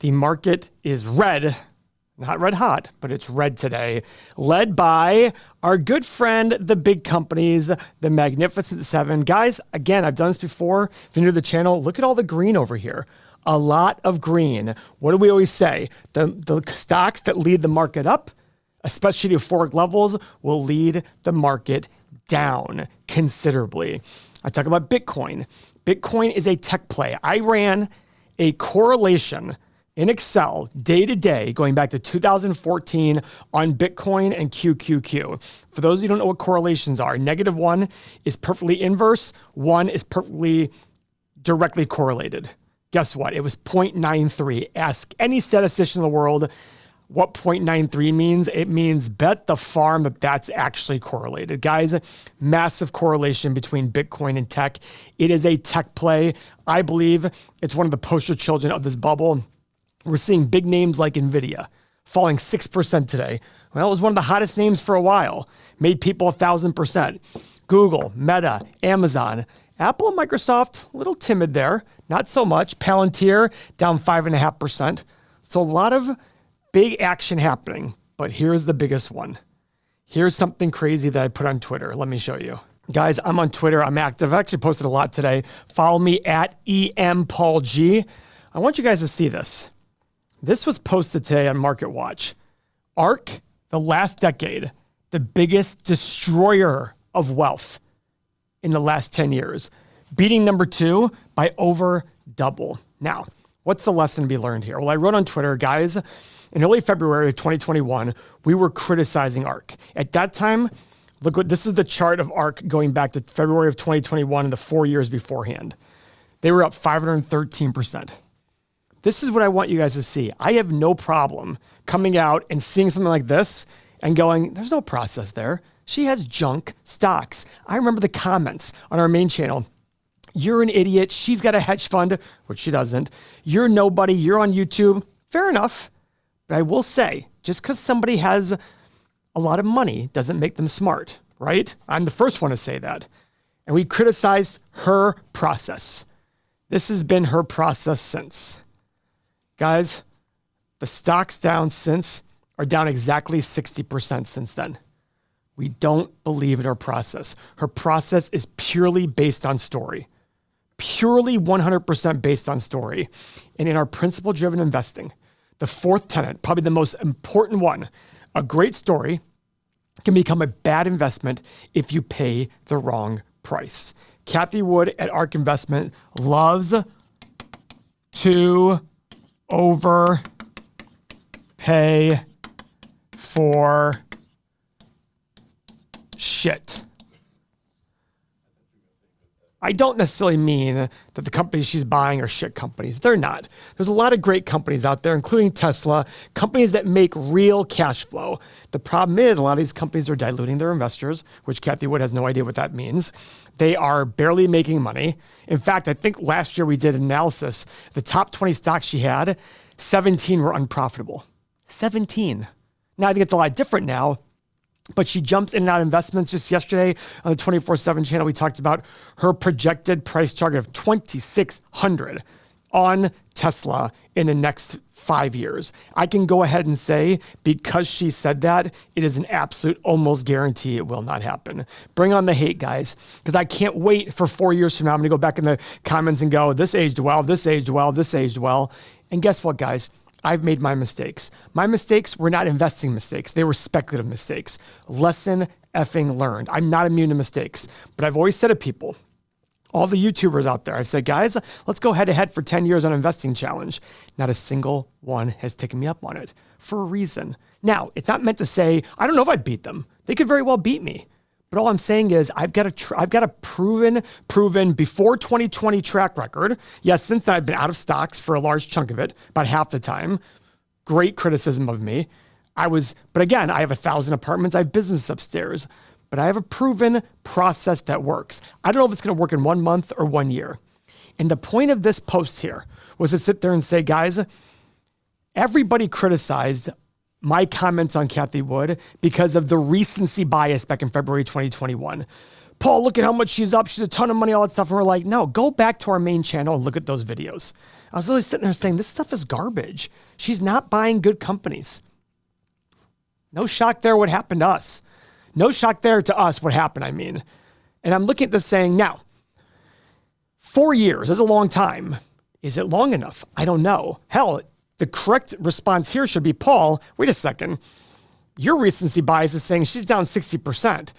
The market is red, not red hot, but it's red today, led by our good friend, the big companies, the Magnificent Seven. Guys, again, I've done this before. If you're new to the channel, look at all the green over here. A lot of green. What do we always say? The stocks that lead the market up, especially euphoric levels, will lead the market down considerably. I talk about Bitcoin. Bitcoin is a tech play. I ran a correlation in Excel day to day going back to 2014 on Bitcoin and QQQ. For those of you who don't know what correlations are, -1 is perfectly inverse, 1 is perfectly directly correlated. Guess what? It was 0.93. Ask any statistician in the world what 0.93 means. It means bet the farm that that's actually correlated. Guys, massive correlation between Bitcoin and tech. It is a tech play. I believe it's one of the poster children of this bubble. We're seeing big names like NVIDIA falling 6% today. Well, it was one of the hottest names for a while. Made people 1,000%. Google, Meta, Amazon, Apple and Microsoft, a little timid there. Not so much. Palantir down 5.5%. So a lot of big action happening. But here's the biggest one. Here's something crazy that I put on Twitter. Let me show you. Guys, I'm on Twitter. I'm active. I actually posted a lot today. Follow me at EMPaulG. I want you guys to see this. This was posted today on Market Watch. ARK, the last decade, the biggest destroyer of wealth in the last 10 years, beating number 2 by over double. Now, what's the lesson to be learned here? Well, I wrote on Twitter, guys, in early February of 2021, we were criticizing ARK. At that time, look what this is the chart of ARK going back to February of 2021 and the 4 years beforehand. They were up 513%. This is what I want you guys to see. I have no problem coming out and seeing something like this and going, there's no process there. She has junk stocks. I remember the comments on our main channel. You're an idiot. She's got a hedge fund, which she doesn't. You're nobody. You're on YouTube. Fair enough. But I will say, just because somebody has a lot of money doesn't make them smart, right? I'm the first one to say that. And we criticized her process. This has been her process since. Guys, the stocks down since are down exactly 60% since then. We don't believe in her process. Her process is purely based on story. Purely 100% based on story. And in our principle-driven investing, the fourth tenet, probably the most important one, a great story can become a bad investment if you pay the wrong price. Cathie Wood at ARK Investment loves to overpay for shit. I don't necessarily mean that the companies she's buying are shit companies. They're not. There's a lot of great companies out there, including Tesla, companies that make real cash flow. The problem is a lot of these companies are diluting their investors, which Cathie Wood has no idea what that means. They are barely making money. In fact, I think last year we did an analysis. The top 20 stocks she had, 17 were unprofitable. 17. Now, I think it's a lot different now, but she jumps in and out of investments. Just yesterday on the 24/7 channel, we talked about her projected price target of $2,600 on Tesla in the next 5 years. I can go ahead and say, because she said that, it is an absolute almost guarantee it will not happen. Bring on the hate, guys, because I can't wait for 4 years from now. I'm going to go back in the comments and go, this aged well, this aged well, this aged well. And guess what, guys? I've made my mistakes. My mistakes were not investing mistakes. They were speculative mistakes. Lesson effing learned. I'm not immune to mistakes, but I've always said to people, all the YouTubers out there, I said, guys, let's go head to head for 10 years on investing challenge. Not a single one has taken me up on it for a reason. Now, it's not meant to say, I don't know if I'd beat them. They could very well beat me. But all I'm saying is I've got a proven before 2020 track record. Yes, since then I've been out of stocks for a large chunk of it, about half the time. Great criticism of me. But again, I have 1,000 apartments. I have business upstairs. But I have a proven process that works. I don't know if it's going to work in 1 month or 1 year. And the point of this post here was to sit there and say, guys, everybody criticized my comments on Cathie Wood because of the recency bias back in February 2021. Paul, look at how much she's up. She's a ton of money, all that stuff. And we're like, no, go back to our main channel and look at those videos. I was literally sitting there saying, this stuff is garbage. She's not buying good companies. No shock there what happened to us. No shock there to us what happened, I mean. And I'm looking at this saying, now, 4 years is a long time. Is it long enough? I don't know. Hell, the correct response here should be, Paul, wait a second. Your recency bias is saying she's down 60%.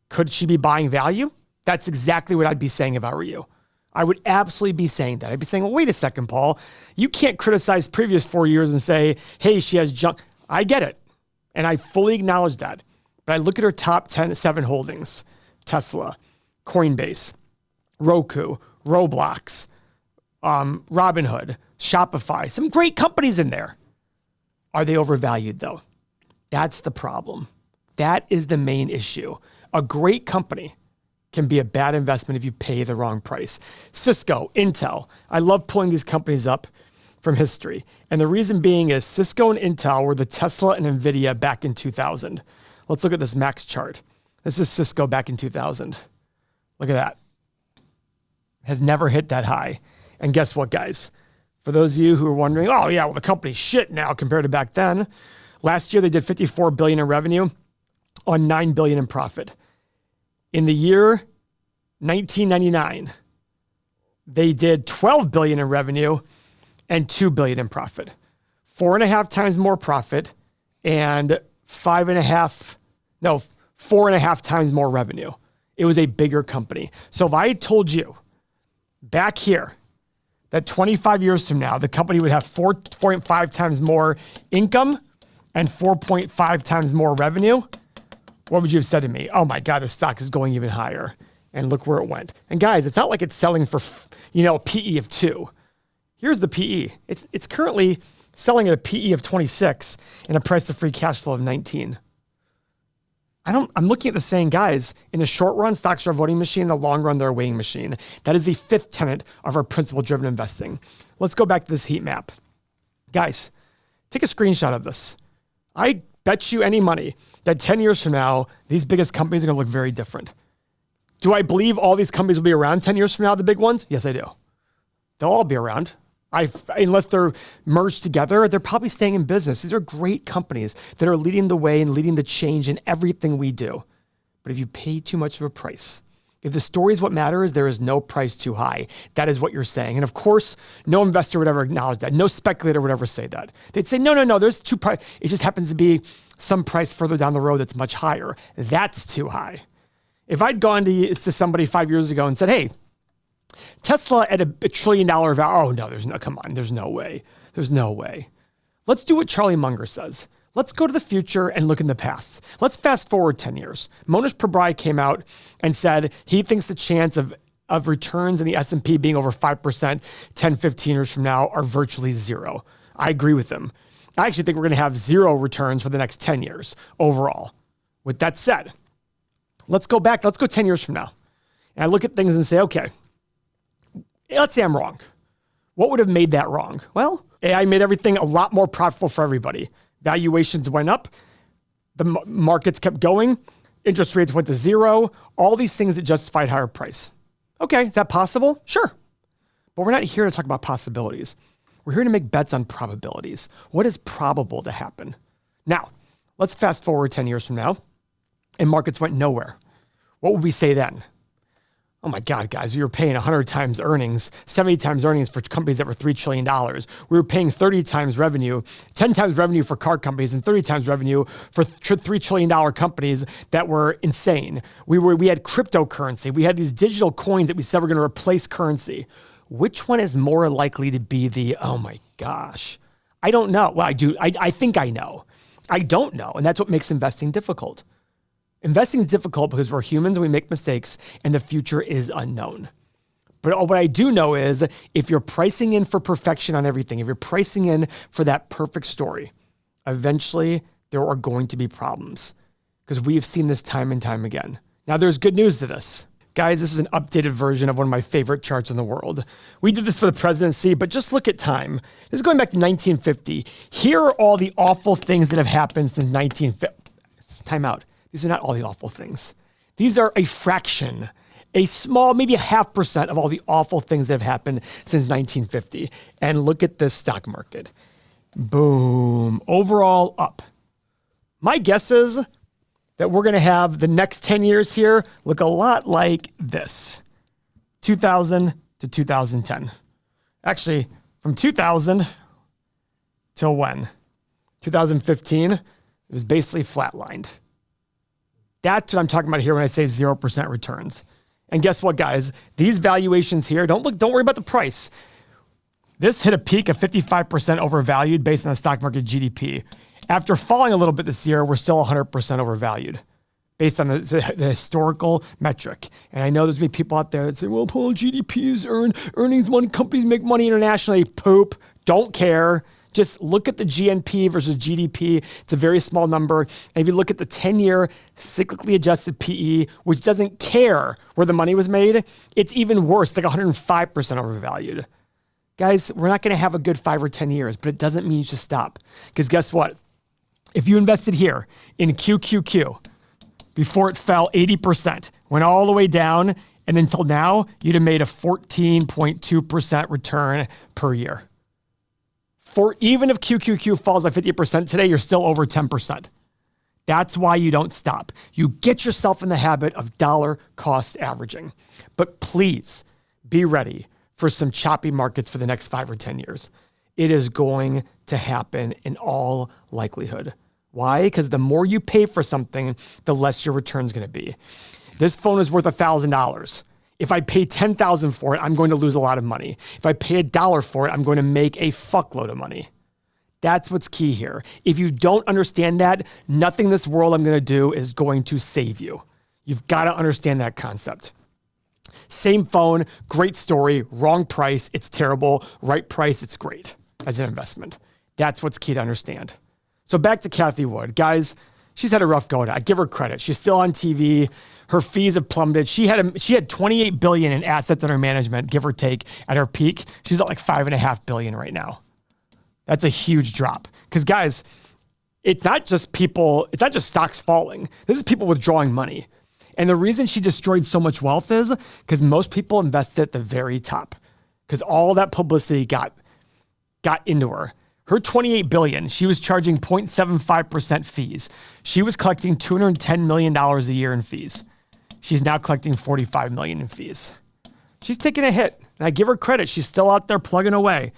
Could she be buying value? That's exactly what I'd be saying if I were you. I would absolutely be saying that. I'd be saying, well, wait a second, Paul. You can't criticize previous 4 years and say, hey, she has junk. I get it. And I fully acknowledge that. But I look at her top 7 holdings, Tesla, Coinbase, Roku, Roblox, Robinhood, Shopify, some great companies in there. Are they overvalued though? That's the problem. That is the main issue. A great company can be a bad investment if you pay the wrong price. Cisco, Intel. I love pulling these companies up from history. And the reason being is Cisco and Intel were the Tesla and NVIDIA back in 2000. Let's look at this max chart. This is Cisco back in 2000. Look at that. Has never hit that high. And guess what, guys? For those of you who are wondering, oh yeah, well the company's shit now compared to back then. Last year they did $54 billion in revenue on $9 billion in profit. In the year 1999, they did $12 billion in revenue and $2 billion in profit. 4.5 times more profit and 4.5 times more revenue. It was a bigger company. So if I had told you back here that 25 years from now, the company would have 4.5 times more income and 4.5 times more revenue, what would you have said to me? Oh my God, the stock is going even higher. And look where it went. And guys, it's not like it's selling for, a PE of 2. Here's the PE. It's currently selling at a PE of 26 and a price of free cash flow of 19. I'm looking at this saying, guys, in the short run, stocks are a voting machine. In the long run, they're a weighing machine. That is the 5th tenet of our principle-driven investing. Let's go back to this heat map. Guys, take a screenshot of this. I bet you any money that 10 years from now, these biggest companies are going to look very different. Do I believe all these companies will be around 10 years from now, the big ones? Yes, I do. They'll all be around. Unless they're merged together, they're probably staying in business. These are great companies that are leading the way and leading the change in everything we do. But if you pay too much of a price, if the story is what matters, there is no price too high. That is what you're saying. And of course, no investor would ever acknowledge that. No speculator would ever say that. They'd say, no, there's two price. It just happens to be some price further down the road that's much higher. That's too high. If I'd gone to somebody 5 years ago and said, hey, Tesla at $1 trillion value. Oh no, come on. There's no way. There's no way. Let's do what Charlie Munger says. Let's go to the future and look in the past. Let's fast forward 10 years. Monish Pabrai came out and said he thinks the chance of returns in the S&P being over 5% 10, 15 years from now are virtually zero. I agree with him. I actually think we're going to have zero returns for the next 10 years overall. With that said, let's go back. Let's go 10 years from now. And I look at things and say, okay, let's say I'm wrong. What would have made that wrong? Well, AI made everything a lot more profitable for everybody. Valuations went up. The markets kept going. Interest rates went to zero. All these things that justified higher price. Okay, is that possible? Sure. But we're not here to talk about possibilities. We're here to make bets on probabilities. What is probable to happen? Now, let's fast forward 10 years from now, and markets went nowhere. What would we say then? Oh my God, guys, we were paying 100 times earnings, 70 times earnings for companies that were $3 trillion. We were paying 30 times revenue, 10 times revenue for car companies and 30 times revenue for $3 trillion companies that were insane. We had cryptocurrency. We had these digital coins that we said were going to replace currency. Which one is more likely to be the, oh my gosh, I don't know. Well, I do. I think I know. I don't know. And that's what makes investing difficult. Investing is difficult because we're humans and we make mistakes and the future is unknown. But what I do know is if you're pricing in for perfection on everything, if you're pricing in for that perfect story, eventually there are going to be problems because we've seen this time and time again. Now there's good news to this. Guys, this is an updated version of one of my favorite charts in the world. We did this for the presidency, but just look at time. This is going back to 1950. Here are all the awful things that have happened since 1950. Time out. These are not all the awful things. These are a fraction A small, maybe a 0.5% of all the awful things that have happened since 1950. And look at this stock market. Boom. Overall up. My guess is that we're going to have the next 10 years here look a lot like this. 2000 to 2010. Actually, from 2000 till when? 2015, it was basically flatlined. That's what I'm talking about here when I say 0% returns. And guess what, guys? These valuations here, don't worry about the price. This hit a peak of 55% overvalued based on the stock market GDP. After falling a little bit this year, we're still 100% overvalued based on the historical metric. And I know there's going to be people out there that say, well, Paul, GDP is earnings. One companies make money internationally. Poop. Don't care. Just look at the GNP versus GDP. It's a very small number. And if you look at the 10-year cyclically adjusted PE, which doesn't care where the money was made, it's even worse, like 105% overvalued. Guys, we're not going to have a good 5 or 10 years, but it doesn't mean you should stop. Because guess what? If you invested here in QQQ before it fell 80%, went all the way down, and until now, you'd have made a 14.2% return per year. Even if QQQ falls by 50% today, you're still over 10%. That's why you don't stop. You get yourself in the habit of dollar cost averaging. But please be ready for some choppy markets for the next 5 or 10 years. It is going to happen in all likelihood. Why? Because the more you pay for something, the less your return is going to be. This phone is worth $1,000. If I pay $10,000 for it, I'm going to lose a lot of money. If I pay $1 for it, I'm going to make a fuckload of money. That's what's key here. If you don't understand that, nothing in this world I'm going to do is going to save you. You've got to understand that concept. Same phone, great story, wrong price, it's terrible. Right price, it's great as an investment. That's what's key to understand. So back to Cathie Wood. Guys, she's had a rough go at it. I give her credit. She's still on TV. Her fees have plummeted. She had $28 billion in assets under management, give or take, at her peak. She's at like $5.5 billion right now. That's a huge drop. Because guys, it's not just stocks falling. This is people withdrawing money. And the reason she destroyed so much wealth is because most people invested at the very top. Because all that publicity got into her. Her $28 billion, she was charging 0.75% fees. She was collecting $210 million a year in fees. She's now collecting $45 million in fees. She's taking a hit, and I give her credit. She's still out there plugging away.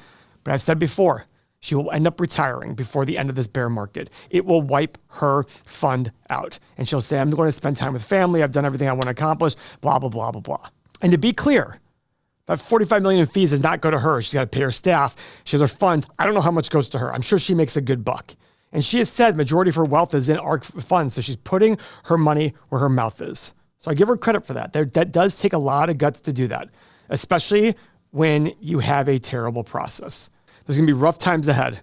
But I've said before, she will end up retiring before the end of this bear market. It will wipe her fund out. And she'll say, I'm going to spend time with family. I've done everything I want to accomplish, blah, blah, blah, blah, blah. And to be clear, that $45 million in fees does not go to her. She's got to pay her staff. She has her funds. I don't know how much goes to her. I'm sure she makes a good buck. And she has said majority of her wealth is in ARK funds. So she's putting her money where her mouth is. So I give her credit for that. That does take a lot of guts to do that, especially when you have a terrible process. There's going to be rough times ahead.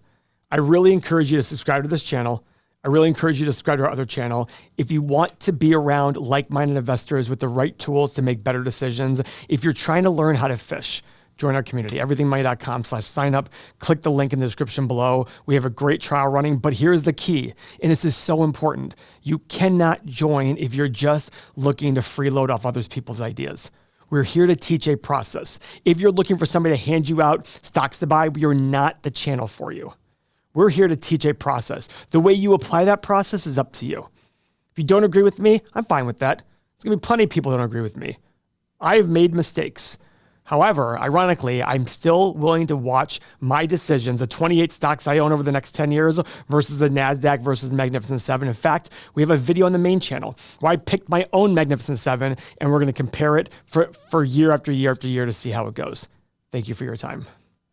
I really encourage you to subscribe to this channel. I really encourage you to subscribe to our other channel. If you want to be around like-minded investors with the right tools to make better decisions, if you're trying to learn how to fish, join our community, everythingmoney.com/sign up. Click the link in the description below. We have a great trial running, but here's the key, and this is so important. You cannot join if you're just looking to freeload off other people's ideas. We're here to teach a process. If you're looking for somebody to hand you out stocks to buy, we are not the channel for you. We're here to teach a process. The way you apply that process is up to you. If you don't agree with me, I'm fine with that. There's going to be plenty of people that don't agree with me. I've made mistakes. However, ironically, I'm still willing to watch my decisions, the 28 stocks I own over the next 10 years versus the NASDAQ versus the Magnificent Seven. In fact, we have a video on the main channel where I picked my own Magnificent Seven, and we're going to compare it for year after year after year to see how it goes. Thank you for your time.